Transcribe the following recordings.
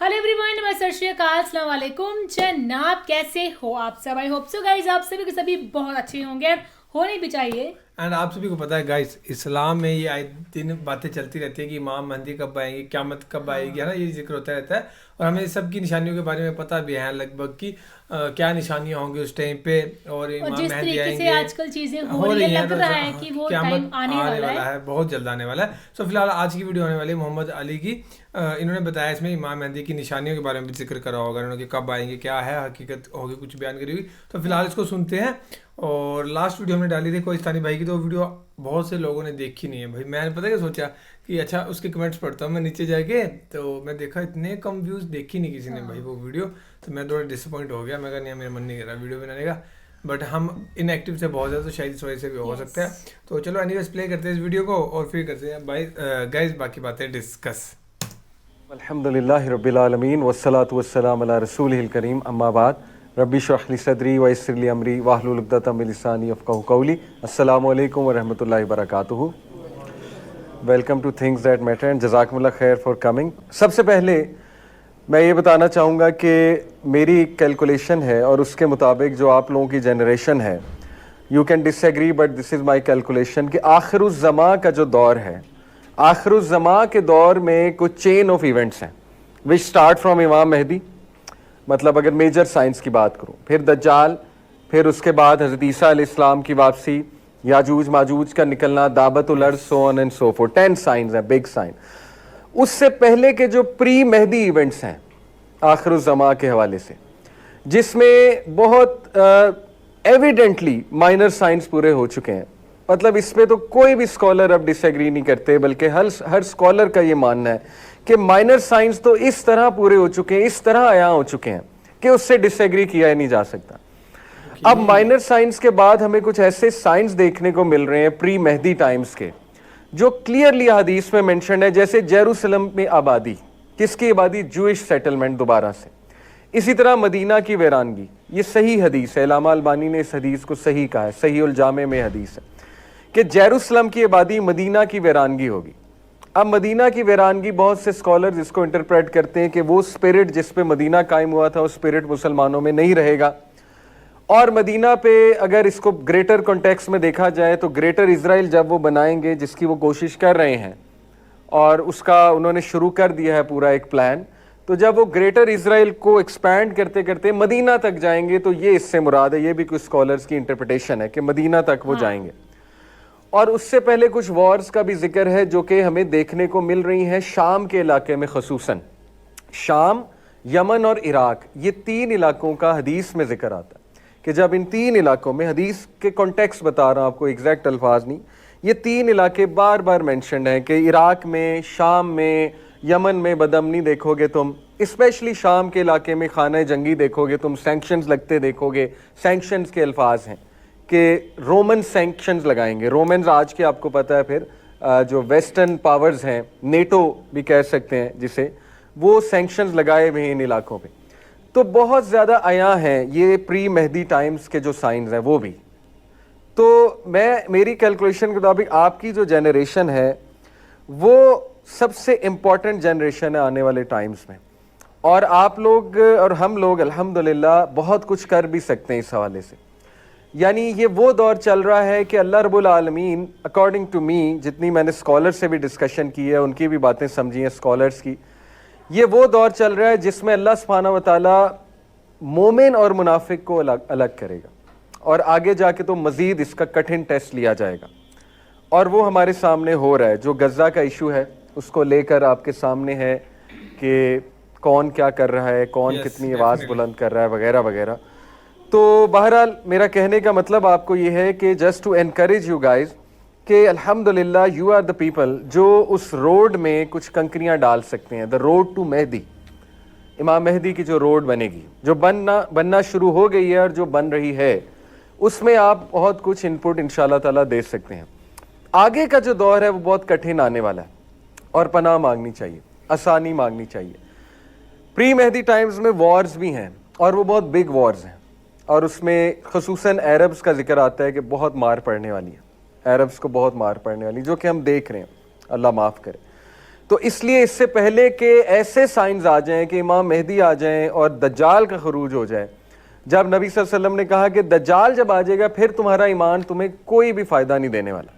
Hello everyone, मैं सत श्री अकाल, अस्सलाम वालेकुम जनाब। कैसे हो आप सब? आई होप सो गाइज आप सभी के सभी बहुत अच्छे होंगे, होने भी चाहिए। एंड आप सभी को पता है गाइस, इस्लाम में ये आए दिन बातें चलती रहती है कि इमाम महदी कब आएंगे, क़यामत कब आएगी, है ना। ये जिक्र होता रहता है और हमें सब की निशानियों के बारे में पता भी है लगभग कि क्या निशानियां होंगी उस टाइम पे और और इमाम जिस महदी तरीके से आएंगे। आजकल चीजें हो हो रही है, रही हैं लग तो रहा है कि वो टाइम क़यामत आने आने वाला वाला है। है, बहुत जल्द आने वाला है। सो फिलहाल आज की वीडियो होने वाली है मोहम्मद अली की। इन्होंने बताया इसमें इमाम महदी की निशानियों के बारे में भी जिक्र करा होगा इन्होंने, कब आएंगे, क्या है हकीकत होगी, कुछ बयान करी हुई। तो फिलहाल इसको सुनते हैं। और लास्ट वीडियो हमने डाली थी कोहिस्तानी भाई की, तो वीडियो बहुत से लोगों ने देखी नहीं है भाई। मैंने पता क्या सोचा कि अच्छा उसके कमेंट्स पढ़ता हूँ मैं नीचे जाके, तो मैं देखा इतने कम व्यूज़ देखी नहीं किसी ने भाई वो वीडियो। तो मैं थोड़ा डिसअपॉइंट हो गया, मैं कहा नहीं मेरा मन नहीं कर रहा वीडियो बनाने का। बट हम इनएक्टिव से बहुत ज़्यादा, तो शायद इस वजह से भी हो सकता है। तो चलो एनीवेज प्ले करते हैं इस वीडियो को और फिर करते हैं भाई गाइस बाकी बातें डिस्कस। अल्हम्दुलिल्लाहि रब्बिल आलमीन वस्सलातु वस्सलाम अला रसूलिहिल करीम, अम्मा बाद। रब्बी इश्रह ली सदरी व यस्सिर ली अमरी वाहलुल उक़दतम मिन लिसानी यफ़क़हू क़ौली। अस्सलामु अलैकुम व रहमतुल्लाहि व बरकातुहू। Welcome to things that matter and जज़ाकुमुल्लाह खैर फॉर कमिंग। सबसे पहले मैं ये बताना चाहूँगा कि मेरी कैलकुलेशन है और उसके मुताबिक जो आप लोगों की जनरेशन है, you can disagree but this is my calculation, कि आखिरुज़्ज़मा का जो दौर है, आखिरुज़्ज़मा के दौर में कुछ चेन ऑफ इवेंट्स हैं विच स्टार्ट फ्रॉम इमाम महदी, मतलब अगर मेजर साइंस की बात करूं, फिर दज्जाल, फिर उसके बाद हज़रत ईसा अलैहिस्सलाम की वापसी, याजूज माजूज का निकलना, दाबतुल अर्ज़, so on and so fourth. 10 science हैं, बिग साइन। उससे पहले के जो प्री महदी इवेंट्स हैं आखिरुज़्ज़मा के हवाले से, जिसमें बहुत एविडेंटली माइनर साइंस पूरे हो चुके हैं, मतलब इसमें तो कोई भी स्कॉलर अब डिसएग्री नहीं करते, बल्कि हर स्कॉलर का ये मानना है कि माइनर साइंस तो इस तरह पूरे हो चुके हैं, इस तरह आया हो चुके हैं कि उससे डिसएग्री किया ही नहीं जा सकता। अब माइनर साइंस के बाद हमें कुछ ऐसे साइंस देखने को मिल रहे हैं प्री महदी टाइम्स के, जो क्लियरली हदीस में मेंशन है। जैसे जेरूसलम में आबादी, किसकी आबादी? जूइश सेटलमेंट दोबारा से। इसी तरह मदीना की वीरानगी, ये सही हदीस है, अल्लामा अलबानी ने इस हदीस को सही कहा है, सही उल जामे में हदीस है कि जेरूसलम की आबादी मदीना की वीरानगी होगी। अब मदीना की वीरानगी बहुत से स्कॉलर्स इसको इंटरप्रेट करते हैं कि वो स्पिरिट जिस पे मदीना कायम हुआ था, वो स्पिरिट मुसलमानों में नहीं रहेगा। और मदीना पे अगर इसको ग्रेटर कॉन्टेक्स्ट में देखा जाए तो ग्रेटर इजराइल जब वो बनाएंगे, जिसकी वो कोशिश कर रहे हैं और उसका उन्होंने शुरू कर दिया है पूरा एक प्लान, तो जब वो ग्रेटर इजराइल को एक्सपैंड करते करते मदीना तक जाएंगे, तो ये इससे मुराद है, ये भी कुछ स्कॉलर्स की इंटरप्रिटेशन है कि मदीना तक वो जाएंगे। और उससे पहले कुछ वॉर्स का भी जिक्र है जो कि हमें देखने को मिल रही हैं शाम के इलाके में, खसूसन शाम, यमन और इराक, ये 3 इलाकों का हदीस में जिक्र आता है कि जब इन 3 इलाकों में, हदीस के कॉन्टेक्स्ट बता रहा हूँ आपको, एग्जैक्ट अल्फाज नहीं, ये 3 इलाके बार बार मेंशन है कि इराक में, शाम में, यमन में बदअमनी देखोगे तुम, स्पेशली शाम के इलाके में खाना जंगी देखोगे तुम, सैंक्शंस लगते देखोगे। सैंक्शंस के अल्फाज हैं कि रोमन सैंक्शंस लगाएंगे। रोमन्स आज के आपको पता है, फिर जो वेस्टर्न पावर्स हैं, नेटो भी कह सकते हैं जिसे, वो सैंक्शंस लगाए हुए हैं इन इलाकों पे। तो बहुत ज़्यादा आया हैं ये प्री महदी टाइम्स के जो साइंस हैं वो भी। तो मेरी कैलकुलेशन के मुताबिक आपकी जो जनरेशन है वो सबसे इम्पॉर्टेंट जनरेशन है आने वाले टाइम्स में, और आप लोग और हम लोग अल्हम्दुलिल्लाह बहुत कुछ कर भी सकते हैं इस हवाले से। यानी ये वो दौर चल रहा है कि अल्लाह रब्बुल आलमीन, अकॉर्डिंग टू मी, जितनी मैंने स्कॉलर से भी डिस्कशन की है, उनकी भी बातें समझी हैं स्कॉलर्स की, ये वो दौर चल रहा है जिसमें अल्लाह सुब्हानहू व तआला मोमिन और मुनाफिक को अलग अलग करेगा, और आगे जाके तो मज़ीद इसका कठिन टेस्ट लिया जाएगा, और वो हमारे सामने हो रहा है। जो गज़ा का इशू है उसको लेकर आपके सामने है कि कौन क्या कर रहा है, कौन कितनी आवाज़ बुलंद कर रहा है, वगैरह वगैरह। तो बहरहाल मेरा कहने का मतलब आपको ये है कि just to encourage you guys कि अल्हम्दुलिल्लाह यू आर द पीपल जो उस रोड में कुछ कंकरियां डाल सकते हैं। द रोड टू महदी, इमाम महदी की जो रोड बनेगी, जो बनना शुरू हो गई है और जो बन रही है, उसमें आप बहुत कुछ इनपुट इंशाल्लाह ताला दे सकते हैं। आगे का जो दौर है वो बहुत कठिन आने वाला है, और पनाह मांगनी चाहिए, आसानी मांगनी चाहिए। प्री महदी टाइम्स में वॉर्स भी हैं, और वो बहुत बिग वॉर्स हैं, और उसमें खसूसन अरब्स का जिक्र आता है कि बहुत मार पड़ने वाली है, अरब्स को बहुत मार पड़ने वाली, जो कि हम देख रहे हैं, अल्लाह माफ़ करे। تو اس لیے اس سے پہلے کہ ایسے سائنز آ جائیں کہ امام مہدی آ جائیں اور دجال کا خروج ہو جائے، جب نبی صلی اللہ علیہ وسلم نے کہا کہ دجال جب آ جائے گا پھر تمہارا ایمان تمہیں کوئی بھی فائدہ نہیں دینے والا،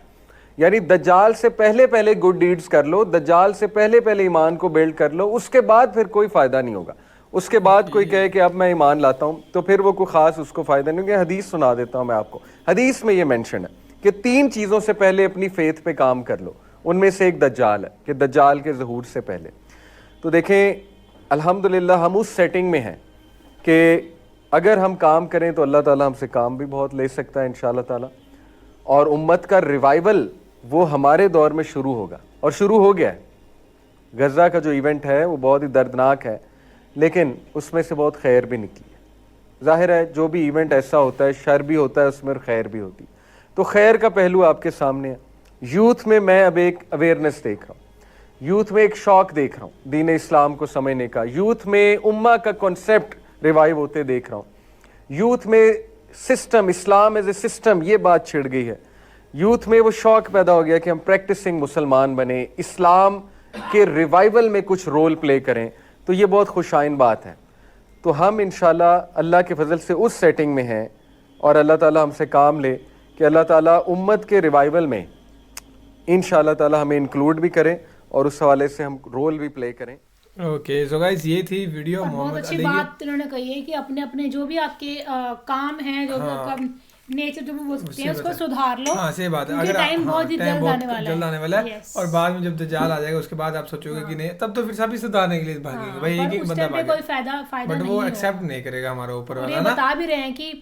یعنی دجال سے پہلے پہلے گڈ ڈیڈز کر لو، دجال سے پہلے پہلے ایمان کو بلڈ کر لو، اس کے بعد پھر کوئی فائدہ نہیں ہوگا۔ اس کے بعد کوئی کہے کہ اب میں ایمان لاتا ہوں تو پھر وہ کوئی خاص اس کو فائدہ نہیں ہوگا۔ حدیث سنا دیتا ہوں میں آپ کو، حدیث میں یہ مینشن ہے کہ 3 چیزوں سے پہلے اپنی فیتھ پہ کام کر لو، ان میں سے ایک دجال ہے، کہ دجال کے ظہور سے پہلے۔ تو دیکھیں الحمدللہ ہم اس سیٹنگ میں ہیں کہ اگر ہم کام کریں تو اللہ تعالیٰ ہم سے کام بھی بہت لے سکتا ہے انشاءاللہ تعالیٰ، اور امت کا ریوائول وہ ہمارے دور میں شروع ہوگا اور شروع ہو گیا ہے۔ غزہ کا جو ایونٹ ہے وہ بہت ہی دردناک ہے، لیکن اس میں سے بہت خیر بھی نکلی ہے۔ ظاہر ہے جو بھی ایونٹ ایسا ہوتا ہے شر بھی ہوتا ہے اس میں اور خیر بھی ہوتی ہے، تو خیر کا پہلو آپ کے سامنے ہے۔ یوتھ میں اب ایک اویئرنیس دیکھ رہا ہوں، یوتھ میں ایک شوق دیکھ رہا ہوں دین اسلام کو سمجھنے کا، یوتھ میں امہ کا کنسیپٹ ریوائیو ہوتے دیکھ رہا ہوں، یوتھ میں system, Islam as a system, یہ بات چھڑ گئی ہے۔ یوتھ میں وہ شوق پیدا ہو گیا کہ ہم پریکٹسنگ مسلمان بنیں، اسلام کے ریوائیول میں کچھ رول پلے کریں، تو یہ بہت خوش آئند بات ہے۔ تو ہم انشاءاللہ اللہ کے فضل سے اس سیٹنگ میں ہیں، اور اللہ تعالیٰ ہم سے کام لے کہ اللہ تعالیٰ امت کے ریوائیول میں انشاءاللہ تعالیٰ ہمیں انکلوڈ بھی کریں اور اس حوالے سے ہم رول بھی پلے کریں۔ اوکے سو گائز یہ تھی ویڈیو بہت محمد اچھی علی کی۔ بات انہوں نے کہی ہے کہ اپنے اپنے جو بھی آپ کے کام ہیں، جو بھی نیچر جو بھی بول سکتے ہیں اس کو سدھار لو۔ ہاں صحیح بات ہے، اگر ٹائم بہت ہی جلد آنے والا ہے، اور بعد میں جب دجال آ جائے گا اس کے بعد آپ سوچو گے کہ نہیں، تب تو پھر سبھی سدھارنے کے لیے بھاگیں گے، بھائی ایک ایک بندہ بھاگے، کوئی فائدہ بٹ نہیں وہ ایکسیپٹ نہیں کرے گا ہمارا اوپر والا نا۔ بتا بھی رہے ہیں کہ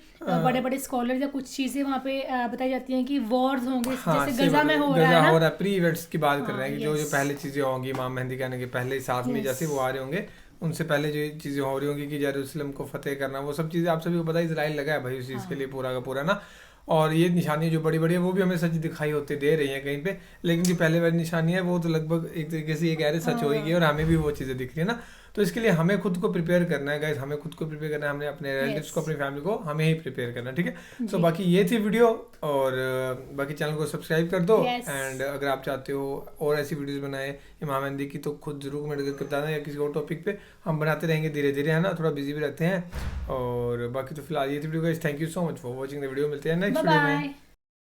بڑے بڑے اسکالر یا کچھ چیزیں وہاں پہ بتائی جاتی ہیں کہ وارز ہوں گے، جیسے غزہ میں ہو رہا ہے، پری ایونٹس کی بات کر رہے ہیں کہ جو پہلے چیزیں ہوں گی امام مہدی کہنے کے پہلے ساتھ میں جیسے وہ آ رہے ہوں گے، ان سے پہلے جو چیزیں ہو رہی ہوں گی کہ یروشلم کو فتح کرنا، وہ سب چیزیں آپ سبھی کو پتہ ہے، اسرائیل لگا ہے بھائی اس چیز کے لیے پورا کا پورا نا۔ اور یہ نشانیاں جو بڑی بڑی ہیں وہ بھی ہمیں سچ دکھائی ہوتے دے رہی ہیں کہیں پہ، لیکن جو پہلے والی نشانی ہے وہ تو لگ بھگ ایک طریقے سے یہ کہہ رہے سچ ہوئے گی، اور ہمیں بھی وہ چیزیں دکھ رہی ہیں نا۔ تو اس کے لیے ہمیں خود کو پریپیئر کرنا ہے گائز، ہمیں خود کو پریپیئر کرنا ہے، ہم نے اپنے ریلیٹیوس کو، اپنی فیملی کو ہمیں ہی پریپیئر کرنا ہے، ٹھیک ہے۔ سو باقی یہ تھی ویڈیو، اور باقی چینل کو سبسکرائب کر دو، اینڈ اگر آپ چاہتے ہو اور ایسی ویڈیوز بنائیں امام مہدی کی تو خود ضرور کمنٹ کر کے بتانا، یا کسی اور ٹاپک پہ ہم بناتے رہیں گے دھیرے دھیرے، ہے نا، تھوڑا بزی بھی رہتے ہیں۔ اور باقی تو فی الحال یہ تھی video guys, thank you so much for watching the video, ملتے ہیں نیکسٹ ویڈیو میں۔